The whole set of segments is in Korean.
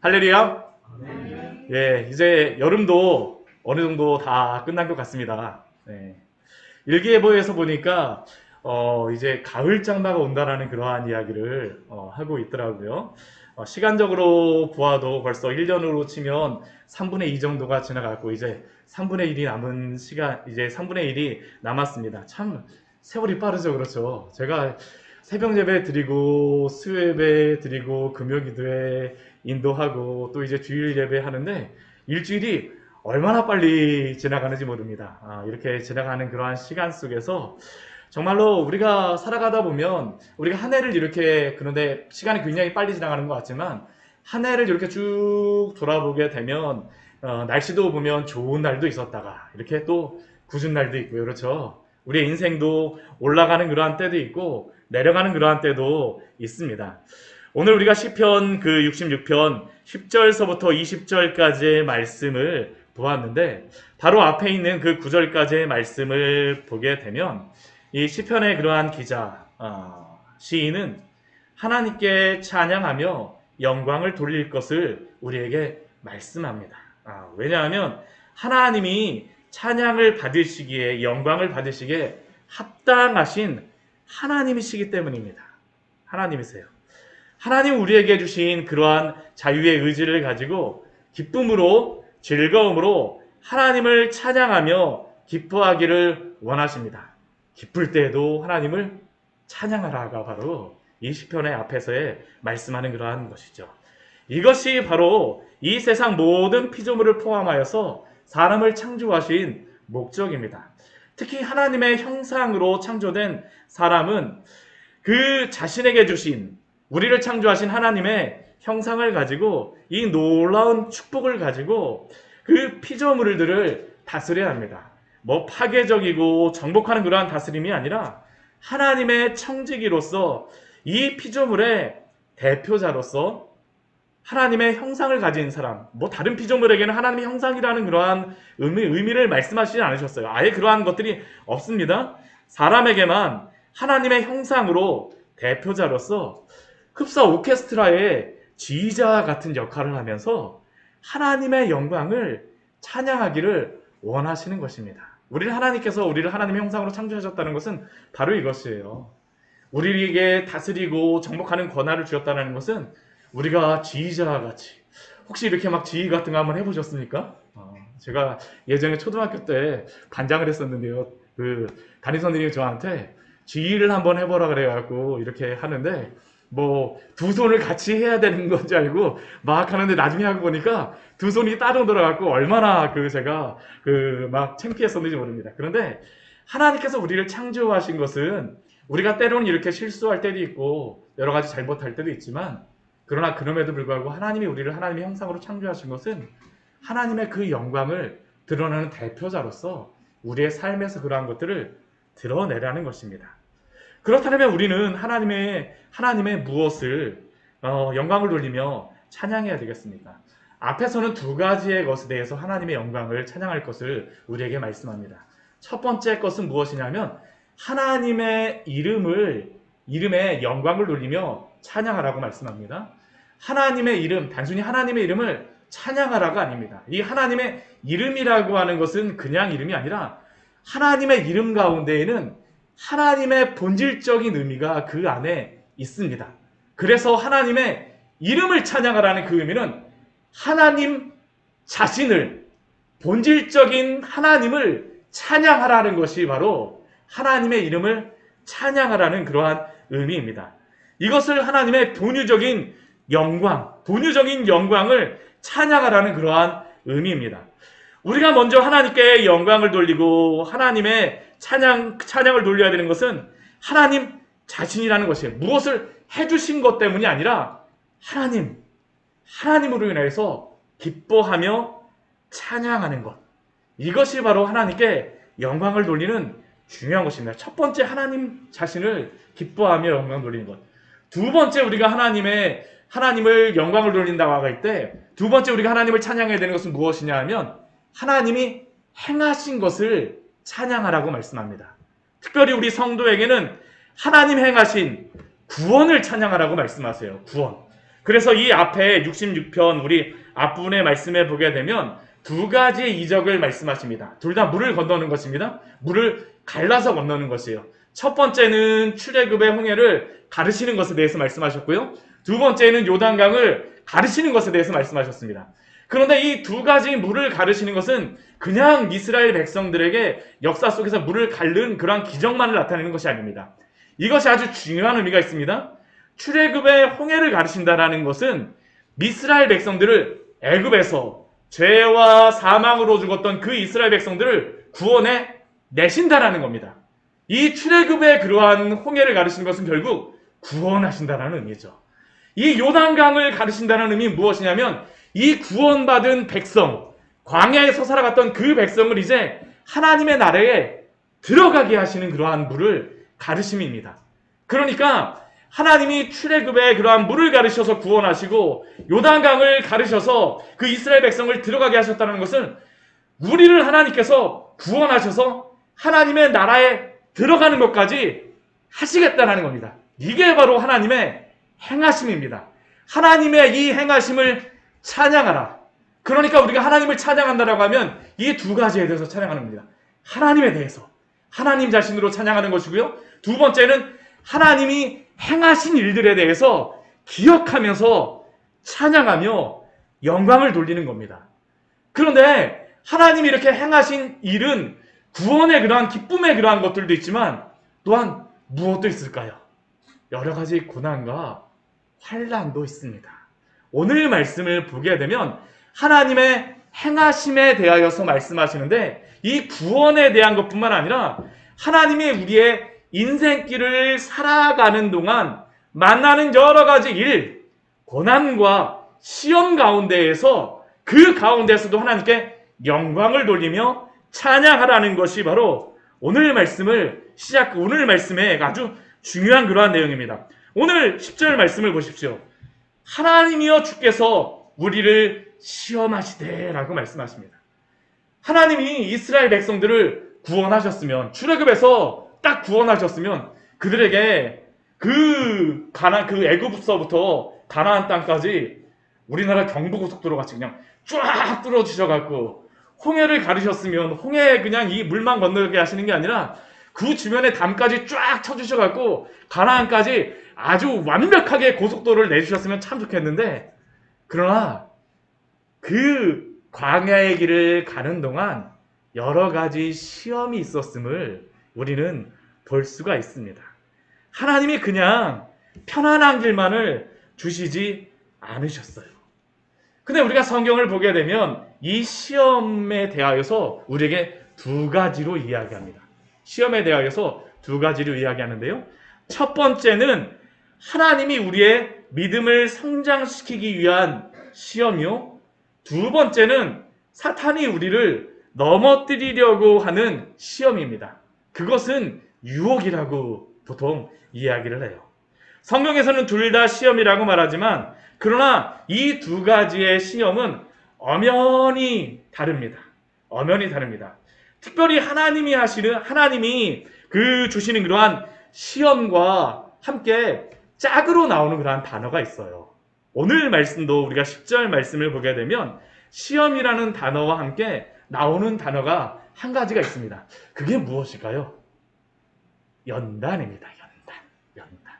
할렐루야. 예, 이제 여름도 어느 정도 다 끝난 것 같습니다. 네. 일기예보에서 보니까 이제 가을 장마가 온다라는 그러한 이야기를 하고 있더라고요. 시간적으로 보아도 벌써 1년으로 치면 3분의 2 정도가 지나갔고 이제 3분의 1이 남은 시간, 이제 3분의 1이 남았습니다. 참 세월이 빠르죠, 그렇죠? 제가 새벽 예배 드리고 수요 예배 드리고 금요 기도회 인도하고 또 이제 주일 예배 하는데 일주일이 얼마나 빨리 지나가는지 모릅니다. 이렇게 지나가는 그러한 시간 속에서 정말로 우리가 살아가다 보면 우리가 한 해를 이렇게, 그런데 시간이 굉장히 빨리 지나가는 것 같지만 한 해를 이렇게 쭉 돌아보게 되면 날씨도 보면 좋은 날도 있었다가 이렇게 또 궂은 날도 있고요. 그렇죠? 우리의 인생도 올라가는 그러한 때도 있고 내려가는 그러한 때도 있습니다. 오늘 우리가 시편 그 66편 10절서부터 20절까지의 말씀을 보았는데 바로 앞에 있는 그 9절까지의 말씀을 보게 되면 이 시편의 그러한 기자, 시인은 하나님께 찬양하며 영광을 돌릴 것을 우리에게 말씀합니다. 왜냐하면 하나님이 찬양을 받으시기에, 영광을 받으시기에 합당하신 하나님이시기 때문입니다. 하나님이세요. 하나님 우리에게 주신 그러한 자유의 의지를 가지고 기쁨으로, 즐거움으로 하나님을 찬양하며 기뻐하기를 원하십니다. 기쁠 때에도 하나님을 찬양하라가 바로 이 시편의 앞에서의 말씀하는 그러한 것이죠. 이것이 바로 이 세상 모든 피조물을 포함하여서 사람을 창조하신 목적입니다. 특히 하나님의 형상으로 창조된 사람은 그 자신에게 주신, 우리를 창조하신 하나님의 형상을 가지고 이 놀라운 축복을 가지고 그 피조물들을 다스려야 합니다. 뭐 파괴적이고 정복하는 그러한 다스림이 아니라 하나님의 청지기로서 이 피조물의 대표자로서 하나님의 형상을 가진 사람, 뭐 다른 피조물에게는 하나님의 형상이라는 그러한 의미를 말씀하시지 않으셨어요. 아예 그러한 것들이 없습니다. 사람에게만 하나님의 형상으로 대표자로서 흡사 오케스트라의 지휘자 같은 역할을 하면서 하나님의 영광을 찬양하기를 원하시는 것입니다. 하나님께서 우리를 하나님의 형상으로 창조하셨다는 것은 바로 이것이에요. 우리에게 다스리고 정복하는 권한을 주셨다는 것은 우리가 지휘자와 같이, 혹시 이렇게 막 지휘 같은 거 한번 해보셨습니까? 제가 예전에 초등학교 때 반장을 했었는데요. 그 담임 선생님이 저한테 지휘를 한번 해보라 그래갖고 이렇게 하는데 뭐 두 손을 같이 해야 되는 건지 알고 막 하는데 나중에 하고 보니까 두 손이 따로 돌아갖고 얼마나 제가 막 창피했었는지 모릅니다. 그런데 하나님께서 우리를 창조하신 것은 우리가 때로는 이렇게 실수할 때도 있고 여러 가지 잘못할 때도 있지만, 그러나 그럼에도 불구하고 하나님이 우리를 하나님의 형상으로 창조하신 것은 하나님의 그 영광을 드러내는 대표자로서 우리의 삶에서 그러한 것들을 드러내라는 것입니다. 그렇다면 우리는 하나님의 무엇을 영광을 돌리며 찬양해야 되겠습니까? 앞에서는 두 가지의 것에 대해서 하나님의 영광을 찬양할 것을 우리에게 말씀합니다. 첫 번째 것은 무엇이냐면 하나님의 이름에 영광을 돌리며 찬양하라고 말씀합니다. 하나님의 이름, 단순히 하나님의 이름을 찬양하라가 아닙니다. 이 하나님의 이름이라고 하는 것은 그냥 이름이 아니라 하나님의 이름 가운데에는 하나님의 본질적인 의미가 그 안에 있습니다. 그래서 하나님의 이름을 찬양하라는 그 의미는 하나님 자신을, 본질적인 하나님을 찬양하라는 것이 바로 하나님의 이름을 찬양하라는 그러한 의미입니다. 이것을 하나님의 본유적인 영광을 찬양하라는 그러한 의미입니다. 우리가 먼저 하나님께 영광을 돌리고 하나님의 찬양을 돌려야 되는 것은 하나님 자신이라는 것이에요. 무엇을 해주신 것 때문이 아니라 하나님으로 인해서 기뻐하며 찬양하는 것. 이것이 바로 하나님께 영광을 돌리는 중요한 것입니다. 첫 번째, 하나님 자신을 기뻐하며 영광을 돌리는 것. 두 번째, 우리가 하나님을 영광을 돌린다고 할 때 두 번째 우리가 하나님을 찬양해야 되는 것은 무엇이냐 하면 하나님이 행하신 것을 찬양하라고 말씀합니다. 특별히 우리 성도에게는 하나님 행하신 구원을 찬양하라고 말씀하세요. 그래서 이 앞에 66편 우리 앞부분의 말씀에 보게 되면 두 가지의 이적을 말씀하십니다. 둘 다 물을 건너는 것입니다. 물을 갈라서 건너는 것이에요. 첫 번째는 출애굽의 홍해를 가르시는 것에 대해서 말씀하셨고요. 두 번째는 요단강을 가르시는 것에 대해서 말씀하셨습니다. 그런데 이 두 가지 물을 가르시는 것은 그냥 이스라엘 백성들에게 역사 속에서 물을 가른 그러한 기적만을 나타내는 것이 아닙니다. 이것이 아주 중요한 의미가 있습니다. 출애굽의 홍해를 가르친다라는 것은 이스라엘 백성들을 애굽에서 죄와 사망으로 죽었던 그 이스라엘 백성들을 구원해 내신다라는 겁니다. 이 출애굽의 그러한 홍해를 가르치는 것은 결국 구원하신다라는 의미죠. 이 요단강을 가르친다는 의미는 무엇이냐면 이 구원받은 백성, 광야에서 살아갔던 그 백성을 이제 하나님의 나라에 들어가게 하시는 그러한 물을 가르심입니다. 그러니까 하나님이 출애굽의 그러한 물을 가르셔서 구원하시고 요단강을 가르셔서 그 이스라엘 백성을 들어가게 하셨다는 것은 우리를 하나님께서 구원하셔서 하나님의 나라에 들어가는 것까지 하시겠다는 겁니다. 이게 바로 하나님의 행하심입니다. 하나님의 이 행하심을 찬양하라. 그러니까 우리가 하나님을 찬양한다라고 하면 이 두 가지에 대해서 찬양하는 겁니다. 하나님에 대해서 하나님 자신으로 찬양하는 것이고요. 두 번째는 하나님이 행하신 일들에 대해서 기억하면서 찬양하며 영광을 돌리는 겁니다. 그런데 하나님이 이렇게 행하신 일은 구원의 그러한 기쁨의 그러한 것들도 있지만 또한 무엇도 있을까요? 여러 가지 고난과 환난도 있습니다. 오늘 말씀을 보게 되면 하나님의 행하심에 대하여서 말씀하시는데 이 구원에 대한 것뿐만 아니라 하나님이 우리의 인생길을 살아가는 동안 만나는 여러 가지 일, 고난과 시험 가운데에서 그 가운데서도 하나님께 영광을 돌리며 찬양하라는 것이 바로 오늘 말씀의 아주 중요한 그러한 내용입니다. 오늘 10절 말씀을 보십시오. 하나님이여 주께서 우리를 시험하시되 라고 말씀하십니다. 하나님이 이스라엘 백성들을 구원하셨으면, 출애굽에서 딱 구원하셨으면 그들에게 그 애굽서부터 가나안 땅까지 우리나라 경부고속도로 같이 그냥 쫙 뚫어주셔갖고 홍해를 가르셨으면 홍해에 그냥 이 물만 건너게 하시는 게 아니라 그 주변에 담까지 쫙 쳐주셔갖고 가나안까지 아주 완벽하게 고속도로를 내주셨으면 참 좋겠는데, 그러나 그 광야의 길을 가는 동안 여러 가지 시험이 있었음을 우리는 볼 수가 있습니다. 하나님이 그냥 편안한 길만을 주시지 않으셨어요. 근데 우리가 성경을 보게 되면 이 시험에 대하여서 우리에게 두 가지로 이야기합니다. 시험에 대하여서 두 가지로 이야기하는데요. 첫 번째는 하나님이 우리의 믿음을 성장시키기 위한 시험이요. 두 번째는 사탄이 우리를 넘어뜨리려고 하는 시험입니다. 그것은 유혹이라고 보통 이야기를 해요. 성경에서는 둘 다 시험이라고 말하지만 그러나 이 두 가지의 시험은 엄연히 다릅니다. 엄연히 다릅니다. 특별히 하나님이 그 주시는 그러한 시험과 함께 짝으로 나오는 그러한 단어가 있어요. 오늘 말씀도 우리가 10절 말씀을 보게 되면 시험이라는 단어와 함께 나오는 단어가 한 가지가 있습니다. 그게 무엇일까요? 연단입니다. 연단.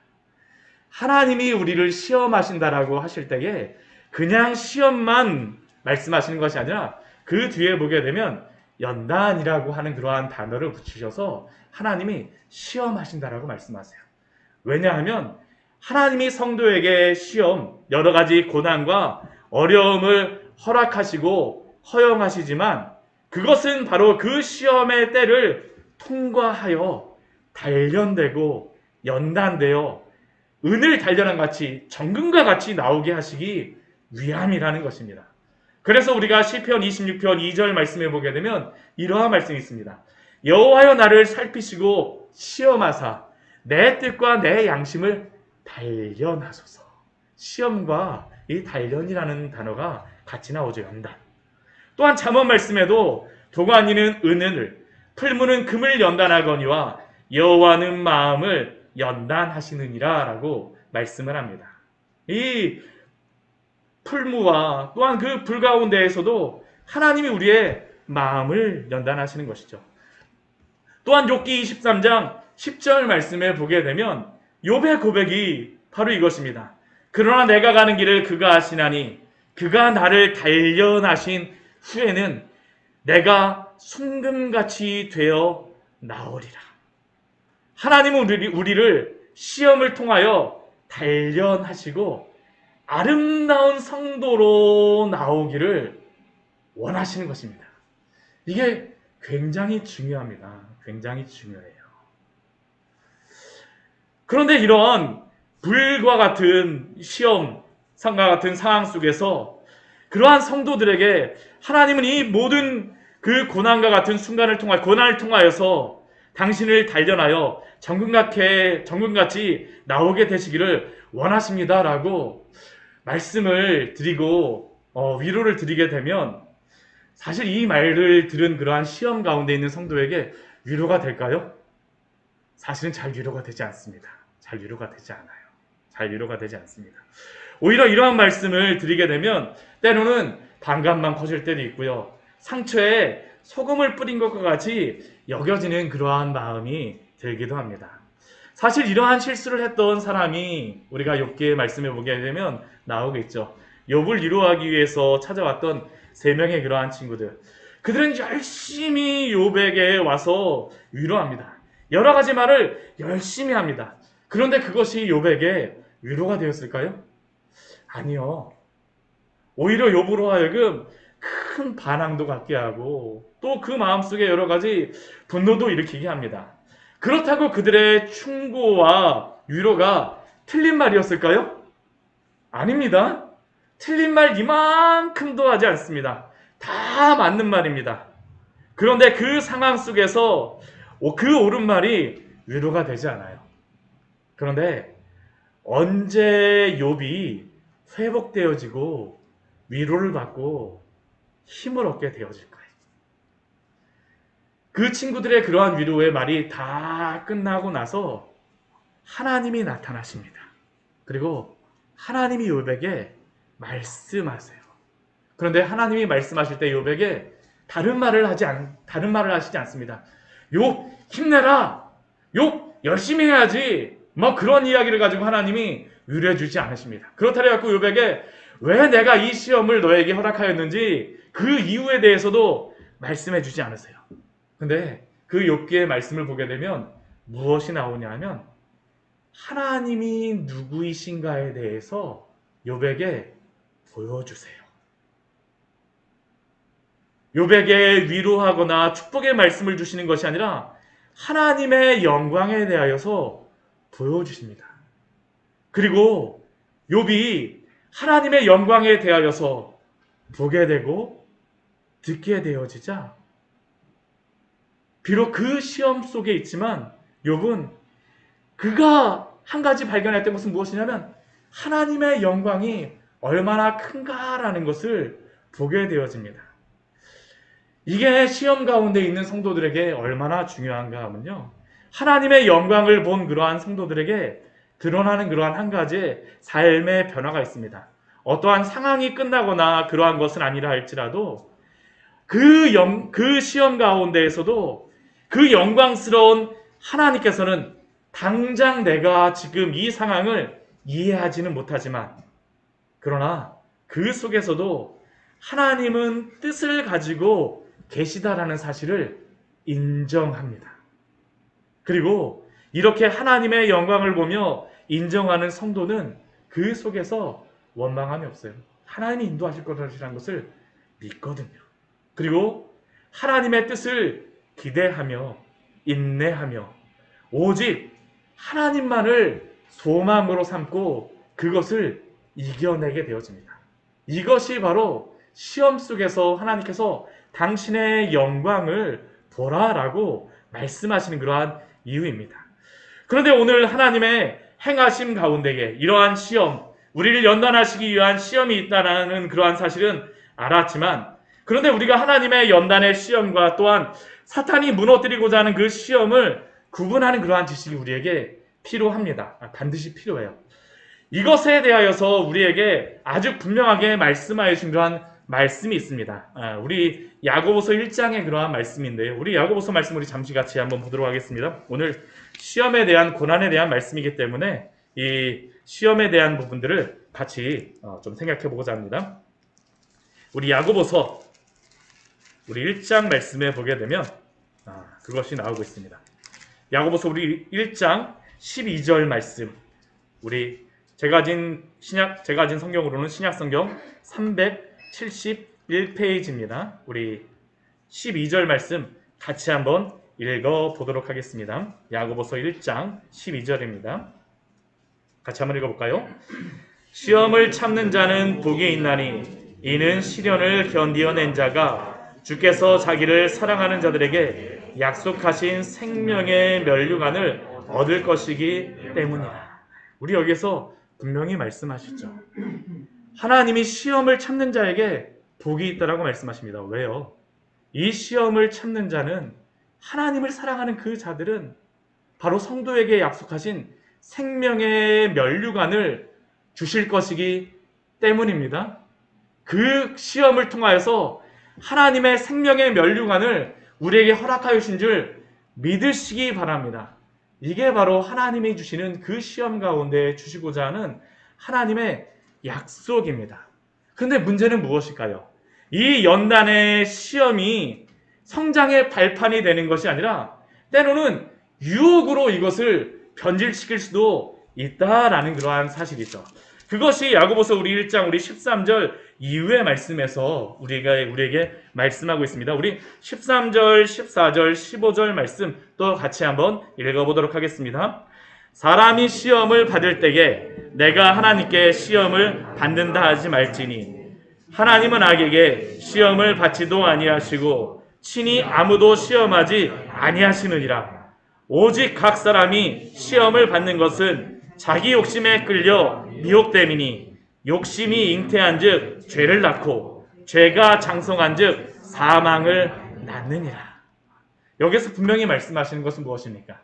하나님이 우리를 시험하신다라고 하실 때에 그냥 시험만 말씀하시는 것이 아니라 그 뒤에 보게 되면 연단이라고 하는 그러한 단어를 붙이셔서 하나님이 시험하신다라고 말씀하세요. 왜냐하면 하나님이 성도에게 시험, 여러 가지 고난과 어려움을 허락하시고 허용하시지만 그것은 바로 그 시험의 때를 통과하여 단련되고 연단되어 은을 단련한 같이 정금과 같이 나오게 하시기 위함이라는 것입니다. 그래서 우리가 시편 26편 2절 말씀에 보게 되면 이러한 말씀이 있습니다. 여호와여 나를 살피시고 시험하사 내 뜻과 내 양심을 단련하소서. 시험과 이 단련이라는 단어가 같이 나오죠. 연단. 또한 잠언 말씀에도 도가니는 은을, 풀무는 금을 연단하거니와 여호와는 마음을 연단하시느니라 라고 말씀을 합니다. 이 풀무와 또한 그 불 가운데에서도 하나님이 우리의 마음을 연단하시는 것이죠. 또한 욥기 23장 10절 말씀에 보게 되면 욥의 고백이 바로 이것입니다. 그러나 내가 가는 길을 그가 아시나니 그가 나를 단련하신 후에는 내가 순금같이 되어 나오리라. 하나님은 우리를 시험을 통하여 단련하시고 아름다운 성도로 나오기를 원하시는 것입니다. 이게 굉장히 중요합니다. 굉장히 중요해요. 그런데 이런 불과 같은 시험, 상과 같은 상황 속에서 그러한 성도들에게 하나님은 이 모든 그 고난과 같은 순간을 고난을 통하여서 당신을 단련하여 정금같이 나오게 되시기를 원하십니다라고 말씀을 드리고 위로를 드리게 되면 사실 이 말을 들은 그러한 시험 가운데 있는 성도에게 위로가 될까요? 사실은 잘 위로가 되지 않습니다. 잘 위로가 되지 않아요. 잘 위로가 되지 않습니다. 오히려 이러한 말씀을 드리게 되면 때로는 반감만 커질 때도 있고요. 상처에 소금을 뿌린 것과 같이 여겨지는 그러한 마음이 들기도 합니다. 사실 이러한 실수를 했던 사람이 우리가 욥기의 말씀에 보게 되면 나오겠죠. 욥을 위로하기 위해서 찾아왔던 3명의 그러한 친구들. 그들은 열심히 욥에게 와서 위로합니다. 여러 가지 말을 열심히 합니다. 그런데 그것이 욥에게 위로가 되었을까요? 아니요. 오히려 욥으로 하여금 큰 반항도 갖게 하고 또 그 마음속에 여러 가지 분노도 일으키게 합니다. 그렇다고 그들의 충고와 위로가 틀린 말이었을까요? 아닙니다. 틀린 말 이만큼도 하지 않습니다. 다 맞는 말입니다. 그런데 그 상황 속에서 그 옳은 말이 위로가 되지 않아요. 그런데 언제 욥이 회복되어지고 위로를 받고 힘을 얻게 되어질까요? 그 친구들의 그러한 위로의 말이 다 끝나고 나서 하나님이 나타나십니다. 그리고 하나님이 욥에게 말씀하세요. 그런데 하나님이 말씀하실 때 욥에게 다른 말을 하시지 않습니다. 욥 힘내라. 욥 열심히 해야지. 뭐 그런 이야기를 가지고 하나님이 위로해 주지 않으십니다. 그렇다고 해서 욥에게 왜 내가 이 시험을 너에게 허락하였는지 그 이유에 대해서도 말씀해 주지 않으세요. 근데 그 욥기의 말씀을 보게 되면 무엇이 나오냐 하면 하나님이 누구이신가에 대해서 욥에게 보여주세요. 욥에게 위로하거나 축복의 말씀을 주시는 것이 아니라 하나님의 영광에 대하여서 보여주십니다. 그리고 욥이 하나님의 영광에 대하여서 보게 되고 듣게 되어지자 비록 그 시험 속에 있지만 욥은 그가 한 가지 발견했던 것은 무엇이냐면 하나님의 영광이 얼마나 큰가라는 것을 보게 되어집니다. 이게 시험 가운데 있는 성도들에게 얼마나 중요한가 하면요. 하나님의 영광을 본 그러한 성도들에게 드러나는 그러한 한 가지의 삶의 변화가 있습니다. 어떠한 상황이 끝나거나 그러한 것은 아니라 할지라도 그 시험 가운데에서도 그 영광스러운 하나님께서는 당장 내가 지금 이 상황을 이해하지는 못하지만 그러나 그 속에서도 하나님은 뜻을 가지고 계시다라는 사실을 인정합니다. 그리고 이렇게 하나님의 영광을 보며 인정하는 성도는 그 속에서 원망함이 없어요. 하나님이 인도하실 것이라는 것을 믿거든요. 그리고 하나님의 뜻을 기대하며 인내하며 오직 하나님만을 소망으로 삼고 그것을 이겨내게 되어집니다. 이것이 바로 시험 속에서 하나님께서 당신의 영광을 보라라고 말씀하시는 그러한 이유입니다. 그런데 오늘 하나님의 행하심 가운데에 이러한 시험, 우리를 연단하시기 위한 시험이 있다는 그러한 사실은 알았지만 그런데 우리가 하나님의 연단의 시험과 또한 사탄이 무너뜨리고자 하는 그 시험을 구분하는 그러한 지식이 우리에게 필요합니다. 반드시 필요해요. 이것에 대하여서 우리에게 아주 분명하게 말씀하여 주신 그러한 말씀이 있습니다. 우리 야고보서 1장의 그러한 말씀인데요. 우리 야고보서 말씀 우리 잠시 같이 한번 보도록 하겠습니다. 오늘 시험에 대한 고난에 대한 말씀이기 때문에 이 시험에 대한 부분들을 같이 좀 생각해 보고자 합니다. 우리 야고보서 우리 1장 말씀에 보게 되면 그것이 나오고 있습니다. 야고보서 우리 1장 12절 말씀. 우리 제가 가진 성경으로는 신약 성경 371페이지입니다. 우리 12절 말씀 같이 한번 읽어 보도록 하겠습니다. 야고보서 1장 12절입니다. 같이 한번 읽어볼까요? 시험을 참는 자는 복이 있나니 이는 시련을 견디어낸 자가 주께서 자기를 사랑하는 자들에게 약속하신 생명의 면류관을 얻을 것이기 때문이다. 우리 여기서 분명히 말씀하시죠. 하나님이 시험을 참는 자에게 복이 있다라고 말씀하십니다. 왜요? 이 시험을 참는 자는 하나님을 사랑하는 그 자들은 바로 성도에게 약속하신 생명의 면류관을 주실 것이기 때문입니다. 그 시험을 통하여서 하나님의 생명의 면류관을 우리에게 허락하여 주신 줄 믿으시기 바랍니다. 이게 바로 하나님이 주시는 그 시험 가운데 주시고자 하는 하나님의 약속입니다. 그런데 문제는 무엇일까요? 이 연단의 시험이 성장의 발판이 되는 것이 아니라 때로는 유혹으로 이것을 변질시킬 수도 있다라는 그러한 사실이죠. 그것이 야고보서 우리 1장 우리 13절 이후의 말씀에서 우리에게 말씀하고 있습니다. 우리 13절, 14절, 15절 말씀 또 같이 한번 읽어보도록 하겠습니다. 사람이 시험을 받을 때에 내가 하나님께 시험을 받는다 하지 말지니 하나님은 악에게 시험을 받지도 아니하시고 친히 아무도 시험하지 아니하시느니라. 오직 각 사람이 시험을 받는 것은 자기 욕심에 끌려 미혹됨이니 욕심이 잉태한즉 죄를 낳고 죄가 장성한즉 사망을 낳느니라. 여기서 분명히 말씀하시는 것은 무엇입니까?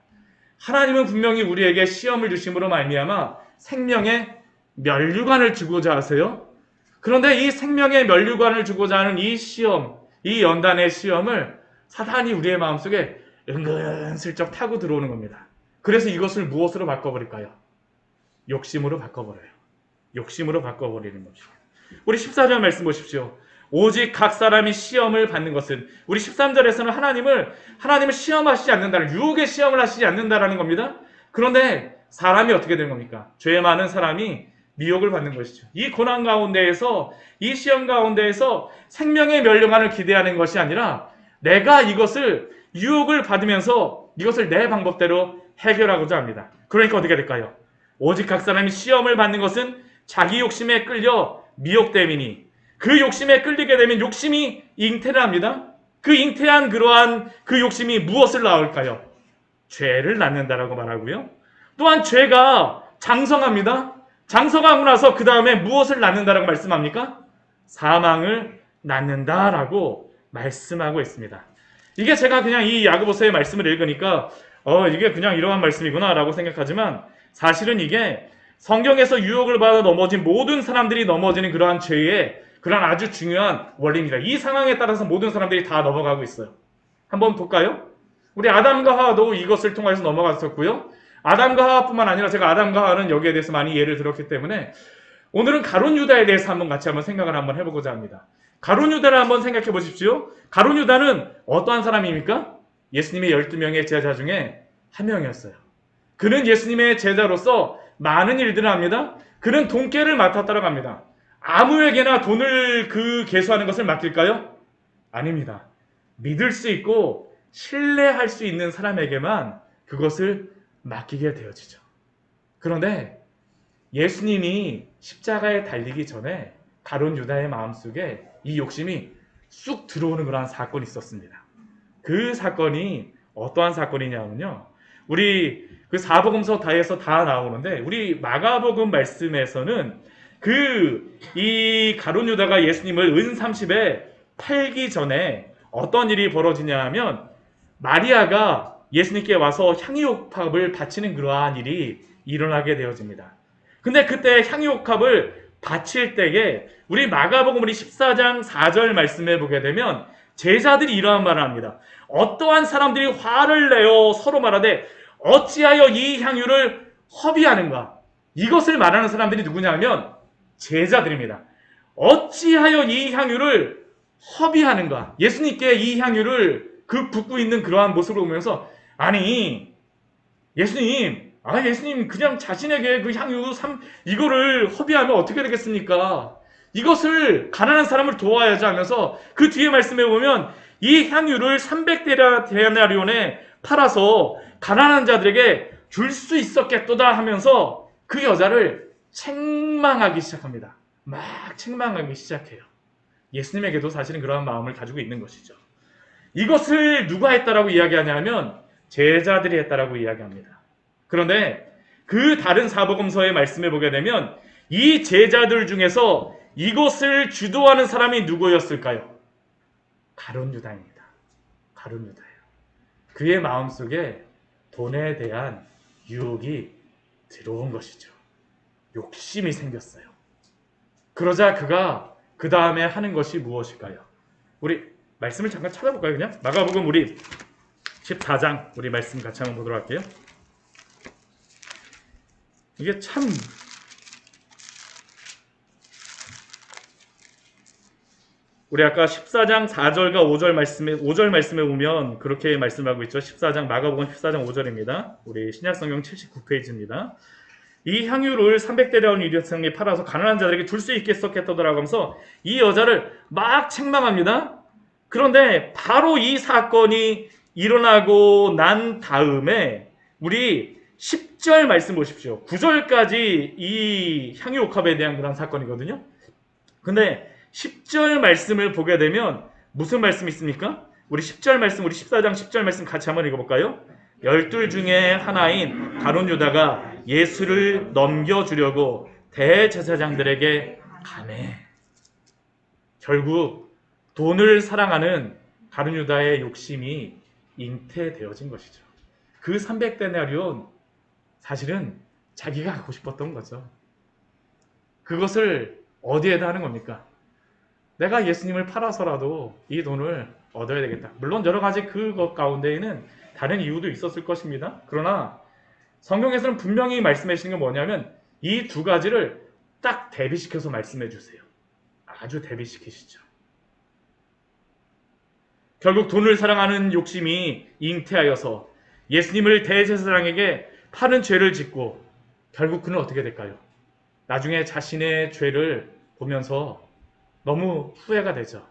하나님은 분명히 우리에게 시험을 주심으로 말미암아 생명의 면류관을 주고자 하세요. 그런데 이 생명의 면류관을 주고자 하는 이 시험, 이 연단의 시험을 사탄이 우리의 마음속에 은근슬쩍 타고 들어오는 겁니다. 그래서 이것을 무엇으로 바꿔버릴까요? 욕심으로 바꿔버려요. 욕심으로 바꿔버리는 것입니다. 우리 14절 말씀 보십시오. 오직 각 사람이 시험을 받는 것은, 우리 13절에서는 하나님을 시험하시지 않는다는, 유혹의 시험을 하시지 않는다라는 겁니다. 그런데 사람이 어떻게 되는 겁니까? 죄 많은 사람이 미혹을 받는 것이죠. 이 고난 가운데에서, 이 시험 가운데에서 생명의 멸류관을 기대하는 것이 아니라 내가 이것을 유혹을 받으면서 이것을 내 방법대로 해결하고자 합니다. 그러니까 어떻게 될까요? 오직 각 사람이 시험을 받는 것은 자기 욕심에 끌려 미혹됨이니, 그 욕심에 끌리게 되면 욕심이 잉태를 합니다. 그 잉태한 그러한 그 욕심이 무엇을 낳을까요? 죄를 낳는다라고 말하고요. 또한 죄가 장성합니다. 장성하고 나서 그 다음에 무엇을 낳는다라고 말씀합니까? 사망을 낳는다라고 말씀하고 있습니다. 이게 제가 그냥 이 야고보서의 말씀을 읽으니까 이게 그냥 이러한 말씀이구나 라고 생각하지만, 사실은 이게 성경에서 유혹을 받아 넘어진 모든 사람들이 넘어지는 그러한 죄의 그런 아주 중요한 원리입니다. 이 상황에 따라서 모든 사람들이 다 넘어가고 있어요. 한번 볼까요? 우리 아담과 하와도 이것을 통해서 넘어갔었고요. 아담과 하와뿐만 아니라 제가 아담과 하와는 여기에 대해서 많이 예를 들었기 때문에 오늘은 가룟 유다에 대해서 같이 생각을 해보고자 합니다. 가룟 유다를 한번 생각해 보십시오. 가룟 유다는 어떠한 사람입니까? 예수님의 12명의 제자 중에 한 명이었어요. 그는 예수님의 제자로서 많은 일들을 합니다. 그는 돈깨를 맡았다고 합니다. 아무에게나 돈을 계수하는 것을 맡길까요? 아닙니다. 믿을 수 있고 신뢰할 수 있는 사람에게만 그것을 맡기게 되어지죠. 그런데 예수님이 십자가에 달리기 전에 가룟 유다의 마음속에 이 욕심이 쑥 들어오는 그런 사건이 있었습니다. 그 사건이 어떠한 사건이냐면요, 우리 그 사복음서 다에서 다 나오는데, 우리 마가복음 말씀에서는 이 가룟 유다가 예수님을 은 30에 팔기 전에 어떤 일이 벌어지냐 하면, 마리아가 예수님께 와서 향유옥합을 바치는 그러한 일이 일어나게 되어집니다. 근데 그때 향유옥합을 바칠 때에 우리 마가복음 우리 14장 4절 말씀해 보게 되면 제자들이 이러한 말을 합니다. 어떠한 사람들이 화를 내어 서로 말하되 어찌하여 이 향유를 허비하는가? 이것을 말하는 사람들이 누구냐 하면 제자들입니다. 어찌하여 이 향유를 허비하는가? 예수님께 이 향유를 그 붓고 있는 그러한 모습을 보면서 아니 예수님 그냥 자신에게 그 향유 이거를 허비하면 어떻게 되겠습니까? 이것을 가난한 사람을 도와야지 하면서 그 뒤에 말씀해 보면 이 향유를 300데나리온에 팔아서 가난한 자들에게 줄 수 있었겠도다 하면서 그 여자를 책망하기 시작합니다. 막 책망하기 시작해요. 예수님에게도 사실은 그러한 마음을 가지고 있는 것이죠. 이것을 누가 했다라고 이야기하냐면 제자들이 했다라고 이야기합니다. 그런데 그 다른 사복음서의 말씀을 보게 되면 이 제자들 중에서 이것을 주도하는 사람이 누구였을까요? 가룟 유다입니다. 가룟 유다예요. 그의 마음속에 돈에 대한 유혹이 들어온 것이죠. 욕심이 생겼어요. 그러자 그가 그 다음에 하는 것이 무엇일까요? 우리 말씀을 잠깐 찾아볼까요? 그냥 마가복음 우리 14장 우리 말씀 같이 한번 보도록 할게요. 이게 참 우리 아까 14장 4절과 5절 말씀에 보면 그렇게 말씀하고 있죠. 14장 마가복음 14장 5절입니다. 우리 신약성경 79페이지입니다. 이 향유를 300데나리온 유리성에 팔아서 가난한 자들에게 줄 수 있겠었겠더라고 하면서 이 여자를 막 책망합니다. 그런데 바로 이 사건이 일어나고 난 다음에 우리 10절 말씀 보십시오. 9절까지 이 향유옥합에 대한 그런 사건이거든요. 근데 10절 말씀을 보게 되면 무슨 말씀이 있습니까? 우리 10절 말씀, 우리 14장 10절 말씀 같이 한번 읽어볼까요? 12 중에 하나인 가룟 유다가 예수를 넘겨주려고 대제사장들에게 가매. 결국 돈을 사랑하는 가룟 유다의 욕심이 잉태되어진 것이죠. 그 300데나리온 사실은 자기가 갖고 싶었던 거죠. 그것을 어디에다 하는 겁니까? 내가 예수님을 팔아서라도 이 돈을 얻어야 되겠다. 물론 여러 가지 그것 가운데에는 다른 이유도 있었을 것입니다. 그러나 성경에서는 분명히 말씀해 주시는 게 뭐냐면 이 두 가지를 딱 대비시켜서 말씀해 주세요. 아주 대비시키시죠. 결국 돈을 사랑하는 욕심이 잉태하여서 예수님을 대제사장에게 파는 죄를 짓고 결국 그는 어떻게 될까요? 나중에 자신의 죄를 보면서 너무 후회가 되죠.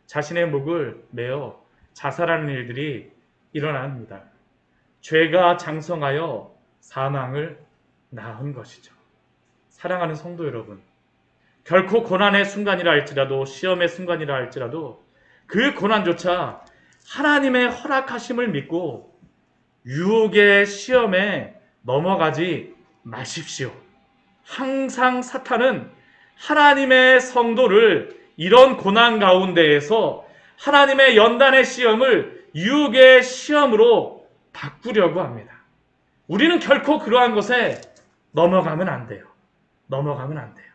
자신의 목을 메어 자살하는 일들이 일어납니다. 죄가 장성하여 사망을 낳은 것이죠. 사랑하는 성도 여러분, 결코 고난의 순간이라 할지라도 시험의 순간이라 할지라도 그 고난조차 하나님의 허락하심을 믿고 유혹의 시험에 넘어가지 마십시오. 항상 사탄은 하나님의 성도를 이런 고난 가운데에서 하나님의 연단의 시험을 유혹의 시험으로 바꾸려고 합니다. 우리는 결코 그러한 것에 넘어가면 안 돼요. 넘어가면 안 돼요.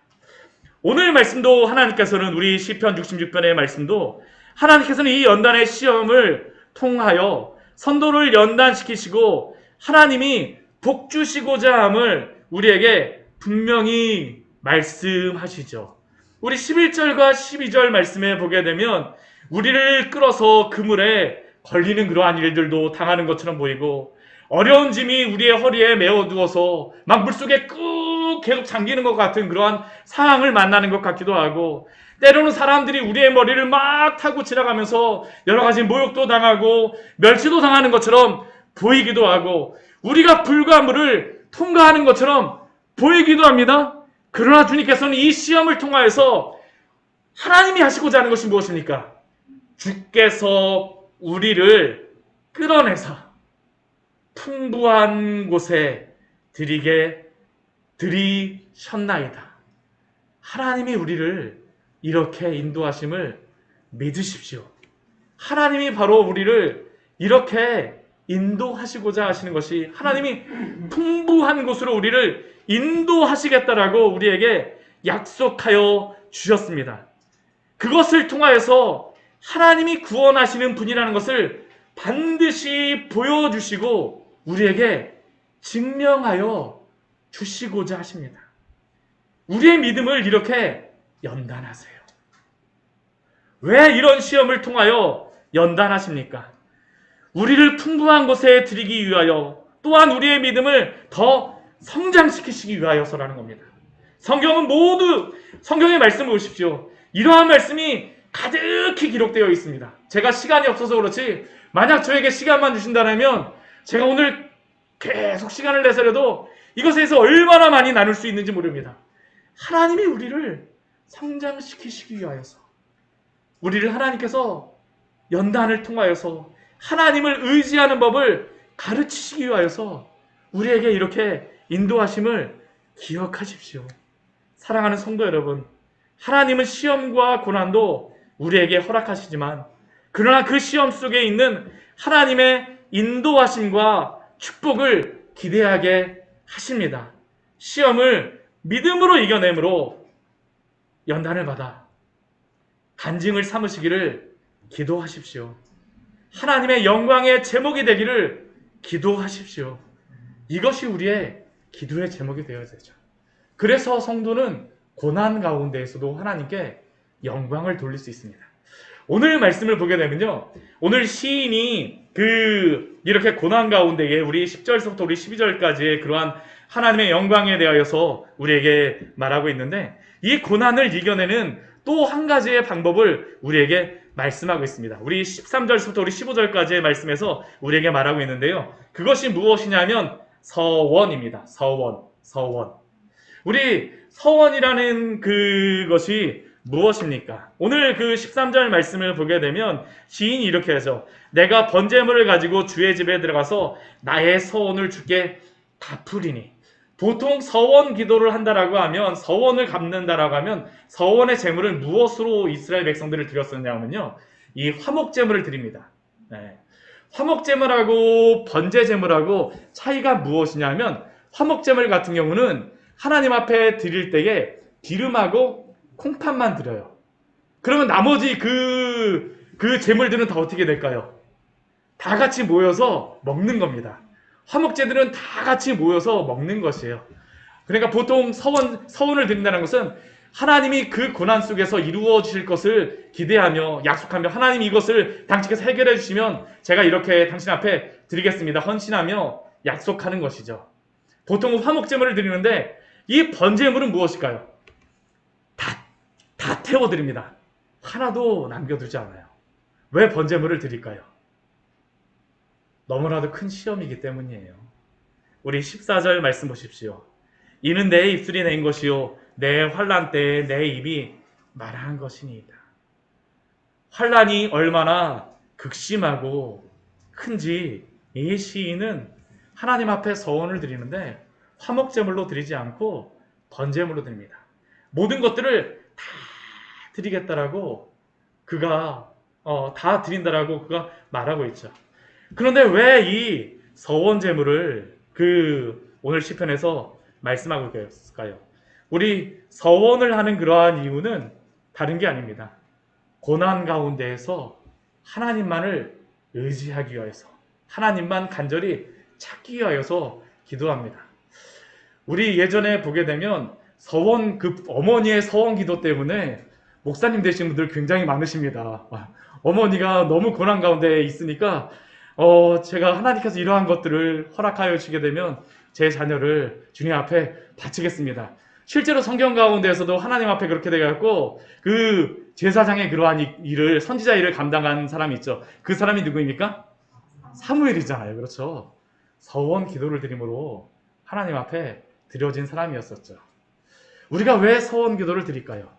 오늘 말씀도 하나님께서는 우리 시편 66편의 말씀도 하나님께서는 이 연단의 시험을 통하여 선도를 연단시키시고 하나님이 복 주시고자 함을 우리에게 분명히 말씀하시죠. 우리 11절과 12절 말씀에 보게 되면 우리를 끌어서 그물에 걸리는 그러한 일들도 당하는 것처럼 보이고 어려운 짐이 우리의 허리에 메어두어서 막 물속에 꾹 계속 잠기는 것 같은 그러한 상황을 만나는 것 같기도 하고 때로는 사람들이 우리의 머리를 막 타고 지나가면서 여러 가지 모욕도 당하고 멸시도 당하는 것처럼 보이기도 하고 우리가 불가물을 통과하는 것처럼 보이기도 합니다. 그러나 주님께서는 이 시험을 통하여서 하나님이 하시고자 하는 것이 무엇입니까? 주께서 우리를 끌어내서 풍부한 곳에 들이셨나이다. 하나님이 우리를 이렇게 인도하심을 믿으십시오. 하나님이 바로 우리를 이렇게 인도하시고자 하시는 것이 하나님이 풍부한 곳으로 우리를 인도하시겠다라고 우리에게 약속하여 주셨습니다. 그것을 통하여서 하나님이 구원하시는 분이라는 것을 반드시 보여주시고 우리에게 증명하여 주시고자 하십니다. 우리의 믿음을 이렇게 연단하세요. 왜 이런 시험을 통하여 연단하십니까? 우리를 풍부한 곳에 드리기 위하여, 또한 우리의 믿음을 더 성장시키시기 위하여서라는 겁니다. 성경의 말씀을 보십시오. 이러한 말씀이 가득히 기록되어 있습니다. 제가 시간이 없어서 그렇지, 만약 저에게 시간만 주신다면 제가 오늘 계속 시간을 내서라도 이것에 대해서 얼마나 많이 나눌 수 있는지 모릅니다. 하나님이 우리를 성장시키시기 위하여서, 우리를 하나님께서 연단을 통하여서 하나님을 의지하는 법을 가르치시기 위하여서 우리에게 이렇게 인도하심을 기억하십시오. 사랑하는 성도 여러분, 하나님은 시험과 고난도 우리에게 허락하시지만, 그러나 그 시험 속에 있는 하나님의 인도하심과 축복을 기대하게 하십니다. 시험을 믿음으로 이겨내므로 연단을 받아 간증을 삼으시기를 기도하십시오. 하나님의 영광의 제목이 되기를 기도하십시오. 이것이 우리의 기도의 제목이 되어야 되죠. 그래서 성도는 고난 가운데에서도 하나님께 영광을 돌릴 수 있습니다. 오늘 말씀을 보게 되면요, 오늘 시인이 이렇게 고난 가운데에 우리 10절서부터 우리 12절까지의 그러한 하나님의 영광에 대하여서 우리에게 말하고 있는데, 이 고난을 이겨내는 또 한 가지의 방법을 우리에게 말씀하고 있습니다. 우리 13절부터 우리 15절까지의 말씀에서 우리에게 말하고 있는데요, 그것이 무엇이냐면 서원입니다. 서원. 우리 서원이라는 그것이 무엇입니까? 오늘 그 13절 말씀을 보게 되면 시인이 이렇게 하죠. 내가 번제물을 가지고 주의 집에 들어가서 나의 서원을 주께 갚으리니. 보통 서원 기도를 한다라고 하면, 서원을 갚는다라고 하면 서원의 제물을 무엇으로 이스라엘 백성들을 드렸었냐면요, 이 화목제물을 드립니다. 네. 화목제물하고 번제제물하고 차이가 무엇이냐면, 화목제물 같은 경우는 하나님 앞에 드릴 때에 기름하고 콩팥만 드려요. 그러면 나머지 그 제물들은 다 어떻게 될까요? 다 같이 모여서 먹는 겁니다. 화목제들은 다 같이 모여서 먹는 것이에요. 그러니까 보통 서원을 드린다는 것은 하나님이 그 고난 속에서 이루어 주실 것을 기대하며 약속하며, 하나님이 이것을 당신께서 해결해 주시면 제가 이렇게 당신 앞에 드리겠습니다 헌신하며 약속하는 것이죠. 보통 화목제물을 드리는데, 이 번제물은 무엇일까요? 다 태워드립니다. 하나도 남겨두지 않아요. 왜 번제물을 드릴까요? 너무나도 큰 시험이기 때문이에요. 우리 14절 말씀 보십시오. 이는 내 입술이 낸 것이요 내 환난 때에 내 입이 말한 것이니이다. 환난이 얼마나 극심하고 큰지 이 시인은 하나님 앞에 서원을 드리는데 화목제물로 드리지 않고 번제물로 드립니다. 모든 것들을 다 드리겠다라고 그가 다 드린다라고 그가 말하고 있죠. 그런데 왜 이 서원 제물을 오늘 시편에서 말씀하고 있을까요? 우리 서원을 하는 그러한 이유는 다른 게 아닙니다. 고난 가운데에서 하나님만을 의지하기 위해서, 하나님만 간절히 찾기 위하여서 기도합니다. 우리 예전에 보게 되면 어머니의 서원 기도 때문에 목사님 되신 분들 굉장히 많으십니다. 어머니가 너무 고난 가운데 있으니까 제가 하나님께서 이러한 것들을 허락하여 주시게 되면 제 자녀를 주님 앞에 바치겠습니다. 실제로 성경 가운데에서도 하나님 앞에 그렇게 돼갖고 그 제사장의 그러한 일을, 선지자 일을 감당한 사람이 있죠. 그 사람이 누구입니까? 사무엘이잖아요. 그렇죠. 서원 기도를 드림으로 하나님 앞에 드려진 사람이었었죠. 우리가 왜 서원 기도를 드릴까요?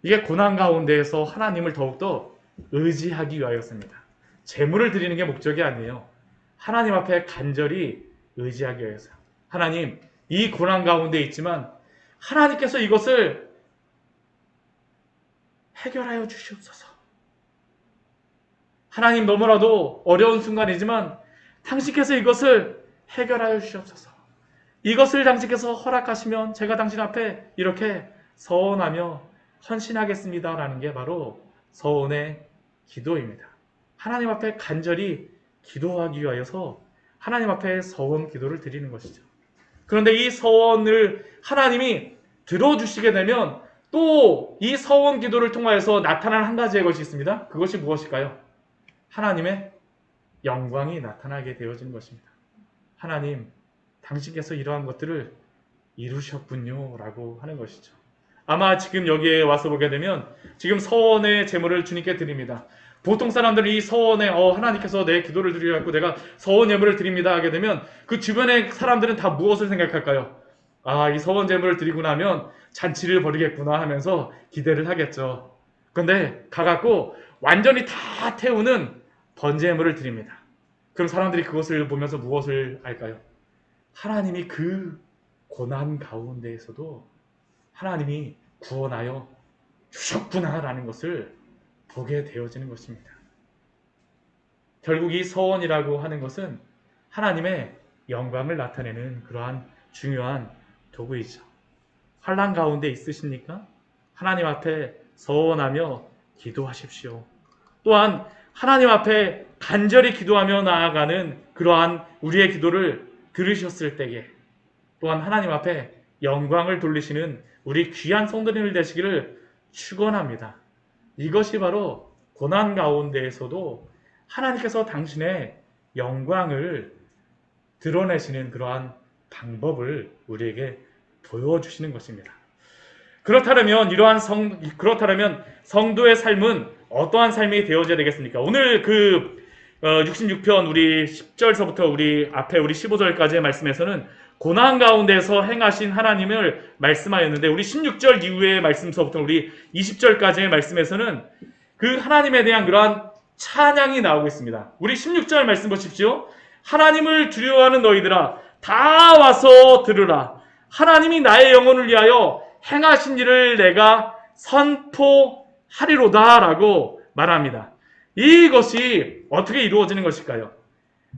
이게 고난 가운데에서 하나님을 더욱더 의지하기 위하였습니다. 제물을 드리는 게 목적이 아니에요. 하나님 앞에 간절히 의지하기 위해서. 하나님, 이 고난 가운데 있지만 하나님께서 이것을 해결하여 주시옵소서. 하나님, 너무나도 어려운 순간이지만 당신께서 이것을 해결하여 주시옵소서. 이것을 당신께서 허락하시면 제가 당신 앞에 이렇게 서원하며 헌신하겠습니다. 라는 게 바로 서원의 기도입니다. 하나님 앞에 간절히 기도하기 위하여서 하나님 앞에 서원 기도를 드리는 것이죠. 그런데 이 서원을 하나님이 들어주시게 되면 또 이 서원 기도를 통하여서 나타나는 한 가지의 것이 있습니다. 그것이 무엇일까요? 하나님의 영광이 나타나게 되어지는 것입니다. 하나님, 당신께서 이러한 것들을 이루셨군요 라고 하는 것이죠. 아마 지금 여기에 와서 보게 되면 지금 서원의 제물을 주님께 드립니다. 보통 사람들은 이 서원에 하나님께서 내 기도를 드리려고 내가 서원 예물을 드립니다 하게 되면 그 주변의 사람들은 다 무엇을 생각할까요? 아, 이 서원 제물을 드리고 나면 잔치를 벌이겠구나 하면서 기대를 하겠죠. 그런데 가갖고 완전히 다 태우는 번제 예물을 드립니다. 그럼 사람들이 그것을 보면서 무엇을 할까요? 하나님이 그 고난 가운데에서도 하나님이 구원하여 주셨구나라는 것을 보게 되어지는 것입니다. 결국 이 서원이라고 하는 것은 하나님의 영광을 나타내는 그러한 중요한 도구이죠. 환난 가운데 있으십니까? 하나님 앞에 서원하며 기도하십시오. 또한 하나님 앞에 간절히 기도하며 나아가는 그러한 우리의 기도를 들으셨을 때에 또한 하나님 앞에 영광을 돌리시는 우리 귀한 성도님들 되시기를 축원합니다. 이것이 바로 고난 가운데에서도 하나님께서 당신의 영광을 드러내시는 그러한 방법을 우리에게 보여주시는 것입니다. 그렇다면 그렇다면 성도의 삶은 어떠한 삶이 되어져야 되겠습니까? 오늘 66편 우리 10절서부터 우리 앞에 우리 15절까지의 말씀에서는 고난 가운데서 행하신 하나님을 말씀하였는데 우리 16절 이후의 말씀서부터 우리 20절까지의 말씀에서는 그 하나님에 대한 그러한 찬양이 나오고 있습니다. 우리 16절 말씀 보십시오. 하나님을 두려워하는 너희들아 다 와서 들으라. 하나님이 나의 영혼을 위하여 행하신 일을 내가 선포하리로다 라고 말합니다. 이것이 어떻게 이루어지는 것일까요?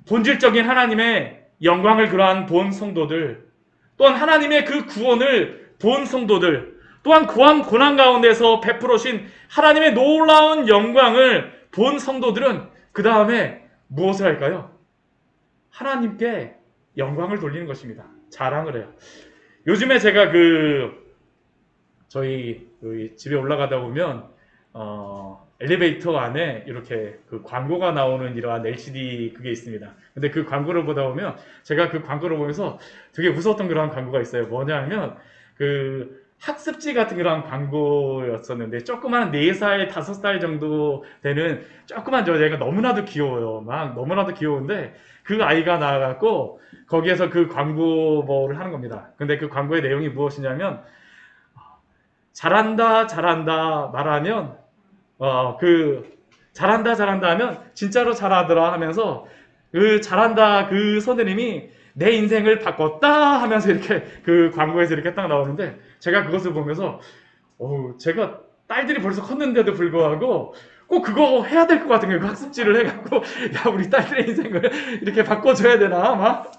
본질적인 하나님의 영광을 그러한 본 성도들, 또한 하나님의 그 구원을 본 성도들, 또한 고난 가운데서 베풀어신 하나님의 놀라운 영광을 본 성도들은 그 다음에 무엇을 할까요? 하나님께 영광을 돌리는 것입니다. 자랑을 해요. 요즘에 제가 저희 집에 올라가다 보면 엘리베이터 안에 이렇게 그 광고가 나오는 이러한 LCD 그게 있습니다. 근데 그 광고를 보다 보면 제가 그 광고를 보면서 되게 무서웠던 그런 광고가 있어요. 뭐냐면 그 학습지 같은 그런 광고였었는데 조그만 4살, 5살 정도 되는 조그만 애가 너무나도 귀여워요. 막 너무나도 귀여운데 그 아이가 나와갖고 거기에서 그 광고 뭐를 하는 겁니다. 근데 그 광고의 내용이 무엇이냐면 잘한다 잘한다 말하면 잘한다 하면 진짜로 잘하더라 하면서 그 잘한다 그 선생님이 내 인생을 바꿨다 하면서 이렇게 그 광고에서 이렇게 딱 나오는데 제가 그것을 보면서 제가 딸들이 벌써 컸는데도 불구하고 꼭 그거 해야 될 것 같은 거예요. 그 학습지를 해갖고 야 우리 딸들의 인생을 이렇게 바꿔줘야 되나 막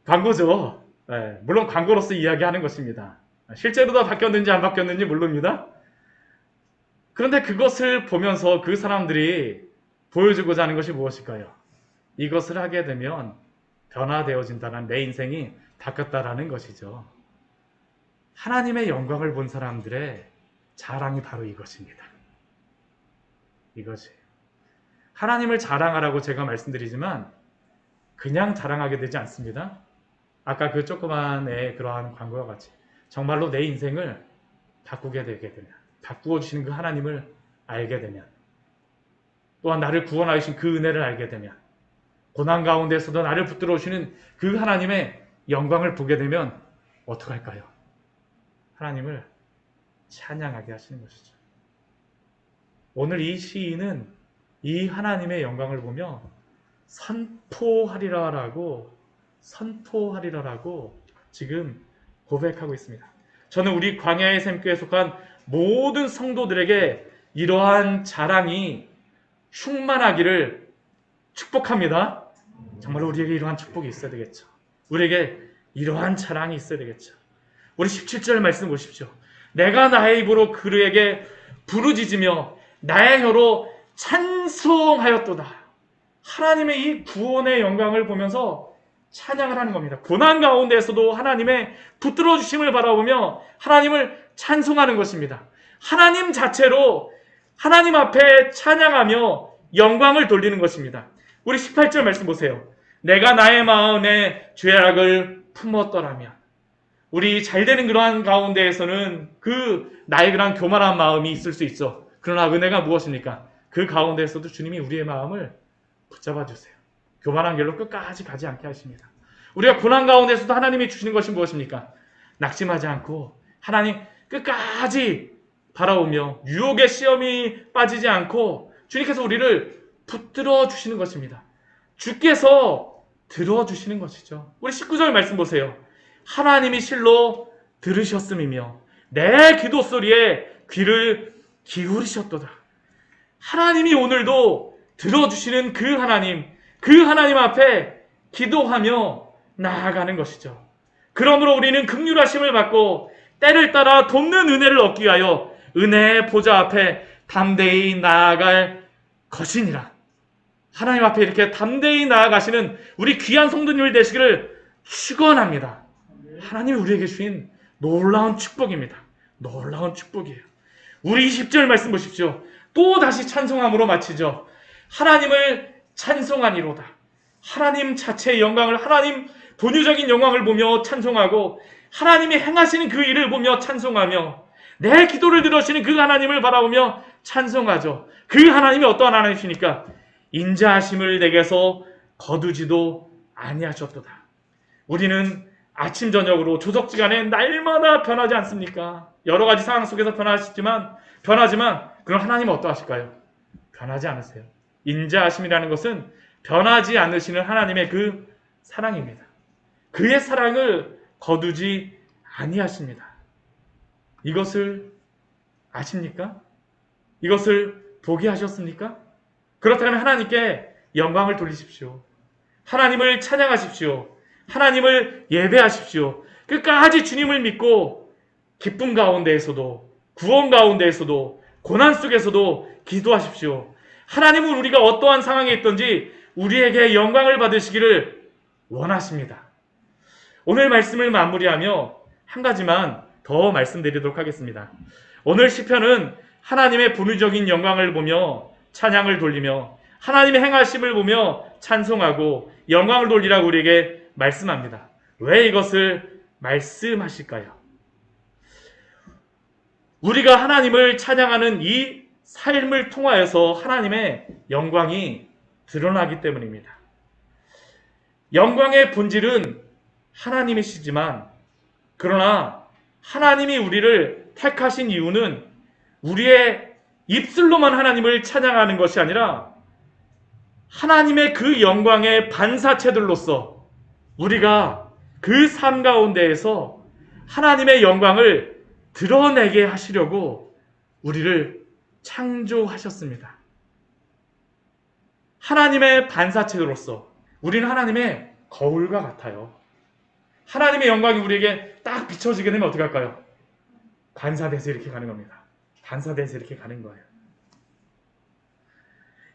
광고죠. 네, 물론 광고로서 이야기하는 것입니다. 실제로 다 바뀌었는지 안 바뀌었는지 모릅니다. 그런데 그것을 보면서 그 사람들이 보여주고자 하는 것이 무엇일까요? 이것을 하게 되면 변화되어진다는 내 인생이 바뀌었다라는 것이죠. 하나님의 영광을 본 사람들의 자랑이 바로 이것입니다. 이것이 하나님을 자랑하라고 제가 말씀드리지만 그냥 자랑하게 되지 않습니다. 아까 그 조그만 애 그러한 광고와 같이 정말로 내 인생을 바꾸게 되게 되면 바꾸어 주시는 그 하나님을 알게 되면 또한 나를 구원하신 그 은혜를 알게 되면 고난 가운데서도 나를 붙들어 오시는 그 하나님의 영광을 보게 되면 어떡할까요? 하나님을 찬양하게 하시는 것이죠. 오늘 이 시인은 이 하나님의 영광을 보며 선포하리라라고 지금 고백하고 있습니다. 저는 우리 광야의 샘교에 속한 모든 성도들에게 이러한 자랑이 충만하기를 축복합니다. 정말 우리에게 이러한 축복이 있어야 되겠죠. 우리에게 이러한 자랑이 있어야 되겠죠. 우리 17절 말씀 보십시오. 내가 나의 입으로 그에게 부르짖으며 나의 혀로 찬송하였도다. 하나님의 이 구원의 영광을 보면서 찬양을 하는 겁니다. 고난 가운데에서도 하나님의 붙들어 주심을 바라보며 하나님을 찬송하는 것입니다. 하나님 자체로 하나님 앞에 찬양하며 영광을 돌리는 것입니다. 우리 18절 말씀 보세요. 내가 나의 마음에 죄악을 품었더라면. 우리 잘 되는 그러한 가운데에서는 나의 그러한 교만한 마음이 있을 수 있죠. 그러나 은혜가 무엇입니까? 그 가운데에서도 주님이 우리의 마음을 붙잡아 주세요. 교만한 길로 끝까지 가지 않게 하십니다. 우리가 고난 가운데서도 하나님이 주시는 것이 무엇입니까? 낙심하지 않고 하나님 끝까지 바라오며 유혹의 시험이 빠지지 않고 주님께서 우리를 붙들어 주시는 것입니다. 주께서 들어주시는 것이죠. 우리 19절 말씀 보세요. 하나님이 실로 들으셨음이며 내 기도 소리에 귀를 기울이셨도다. 하나님이 오늘도 들어주시는 그 하나님 앞에 기도하며 나아가는 것이죠. 그러므로 우리는 긍휼하심을 받고 때를 따라 돕는 은혜를 얻기 위하여 은혜의 보좌 앞에 담대히 나아갈 것이니라. 하나님 앞에 이렇게 담대히 나아가시는 우리 귀한 성도님들 되시기를 축원합니다. 하나님이 우리에게 주신 놀라운 축복입니다. 놀라운 축복이에요. 우리 20절 말씀 보십시오. 또 다시 찬송함으로 마치죠. 하나님을 찬송하니로다. 하나님 자체의 영광을, 하나님 본유적인 영광을 보며 찬송하고 하나님이 행하시는 그 일을 보며 찬송하며 내 기도를 들으시는 그 하나님을 바라보며 찬송하죠. 그 하나님이 어떠한 하나님이십니까? 인자하심을 내게서 거두지도 아니하셨도다. 우리는 아침 저녁으로 조석지간에 날마다 변하지 않습니까? 여러 가지 상황 속에서 변하지만 그럼 하나님은 어떠하실까요? 변하지 않으세요. 인자하심이라는 것은 변하지 않으시는 하나님의 그 사랑입니다. 그의 사랑을 거두지 아니하십니다. 이것을 아십니까? 이것을 보게 하셨습니까? 그렇다면 하나님께 영광을 돌리십시오. 하나님을 찬양하십시오. 하나님을 예배하십시오. 끝까지 주님을 믿고 기쁨 가운데에서도 구원 가운데에서도 고난 속에서도 기도하십시오. 하나님은 우리가 어떠한 상황에 있든지 우리에게 영광을 받으시기를 원하십니다. 오늘 말씀을 마무리하며 한 가지만 더 말씀드리도록 하겠습니다. 오늘 시편은 하나님의 본유적인 영광을 보며 찬양을 돌리며 하나님의 행하심을 보며 찬송하고 영광을 돌리라고 우리에게 말씀합니다. 왜 이것을 말씀하실까요? 우리가 하나님을 찬양하는 이 삶을 통하여서 하나님의 영광이 드러나기 때문입니다. 영광의 본질은 하나님이시지만 그러나 하나님이 우리를 택하신 이유는 우리의 입술로만 하나님을 찬양하는 것이 아니라 하나님의 그 영광의 반사체들로서 우리가 그 삶 가운데에서 하나님의 영광을 드러내게 하시려고 우리를 창조하셨습니다. 하나님의 반사체로서 우리는 하나님의 거울과 같아요. 하나님의 영광이 우리에게 딱 비춰지게 되면 어떻게 할까요? 반사돼서 이렇게 가는 겁니다. 반사돼서 이렇게 가는 거예요.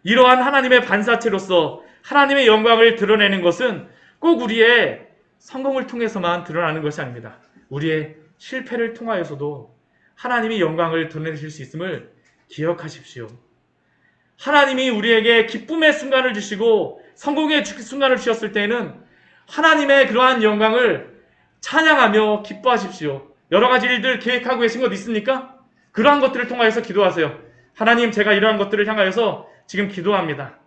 이러한 하나님의 반사체로서 하나님의 영광을 드러내는 것은 꼭 우리의 성공을 통해서만 드러나는 것이 아닙니다. 우리의 실패를 통하여서도 하나님이 영광을 드러내실 수 있음을 기억하십시오. 하나님이 우리에게 기쁨의 순간을 주시고 성공의 순간을 주셨을 때에는 하나님의 그러한 영광을 찬양하며 기뻐하십시오. 여러 가지 일들 계획하고 계신 것 있습니까? 그러한 것들을 통하여서 기도하세요. 하나님, 제가 이러한 것들을 향하여서 지금 기도합니다.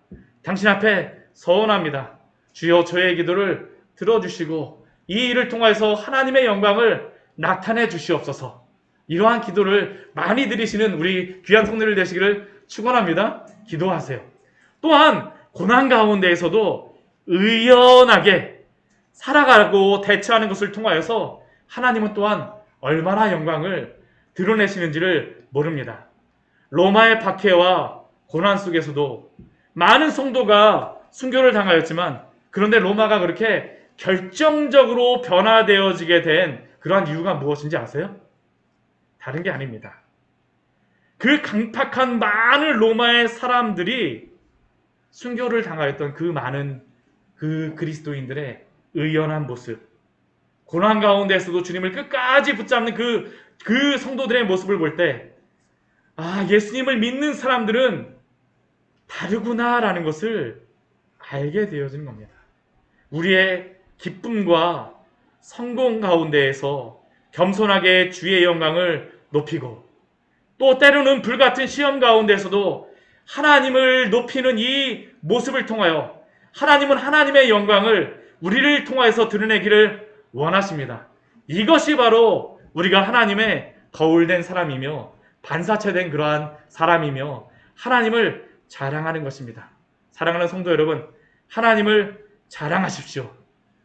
당신 앞에 서원합니다. 주여 저의 기도를 들어주시고 이 일을 통하여서 하나님의 영광을 나타내 주시옵소서. 이러한 기도를 많이 드리시는 우리 귀한 성도들 되시기를 축원합니다. 기도하세요. 또한 고난 가운데에서도 의연하게 살아가고 대처하는 것을 통하여서 하나님은 또한 얼마나 영광을 드러내시는지를 모릅니다. 로마의 박해와 고난 속에서도 많은 성도가 순교를 당하였지만 그런데 로마가 그렇게 결정적으로 변화되어지게 된 그러한 이유가 무엇인지 아세요? 다른 게 아닙니다. 그 강팍한 많은 로마의 사람들이 순교를 당하였던 그 많은 그 그리스도인들의 의연한 모습, 고난 가운데에서도 주님을 끝까지 붙잡는 그 성도들의 모습을 볼 때, 아, 예수님을 믿는 사람들은 다르구나라는 것을 알게 되어지는 겁니다. 우리의 기쁨과 성공 가운데에서 겸손하게 주의 영광을 높이고, 또 때로는 불같은 시험 가운데서도 하나님을 높이는 이 모습을 통하여 하나님은 하나님의 영광을 우리를 통하여서 드러내기를 원하십니다. 이것이 바로 우리가 하나님의 거울된 사람이며 반사체된 그러한 사람이며 하나님을 자랑하는 것입니다. 사랑하는 성도 여러분, 하나님을 자랑하십시오.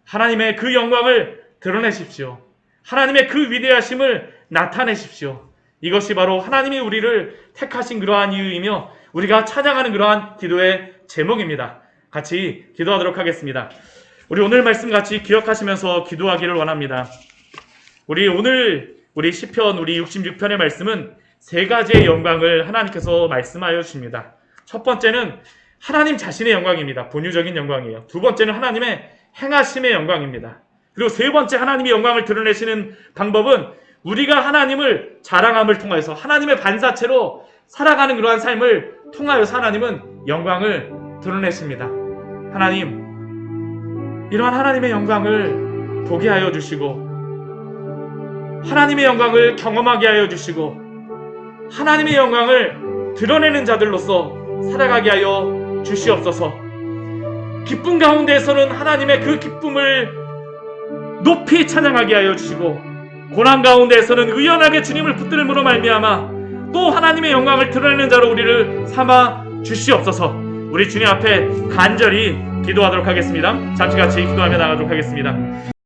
하나님의 그 영광을 드러내십시오. 하나님의 그 위대하심을 나타내십시오. 이것이 바로 하나님이 우리를 택하신 그러한 이유이며 우리가 찬양하는 그러한 기도의 제목입니다. 같이 기도하도록 하겠습니다. 우리 오늘 말씀 같이 기억하시면서 기도하기를 원합니다. 우리 시편 우리 66편의 말씀은 세 가지의 영광을 하나님께서 말씀하여 주십니다. 첫 번째는 하나님 자신의 영광입니다. 본유적인 영광이에요. 두 번째는 하나님의 행하심의 영광입니다. 그리고 세 번째 하나님의 영광을 드러내시는 방법은 우리가 하나님을 자랑함을 통해서 하나님의 반사체로 살아가는 그러한 삶을 통하여서 하나님은 영광을 드러내십니다. 하나님, 이러한 하나님의 영광을 보게 하여 주시고 하나님의 영광을 경험하게 하여 주시고 하나님의 영광을 드러내는 자들로서 살아가게 하여 주시옵소서. 기쁨 가운데에서는 하나님의 그 기쁨을 높이 찬양하게 하여 주시고 고난 가운데에서는 의연하게 주님을 붙들므로 말미암아 또 하나님의 영광을 드러내는 자로 우리를 삼아 주시옵소서. 우리 주님 앞에 간절히 기도하도록 하겠습니다. 잠시 같이 기도하며 나가도록 하겠습니다.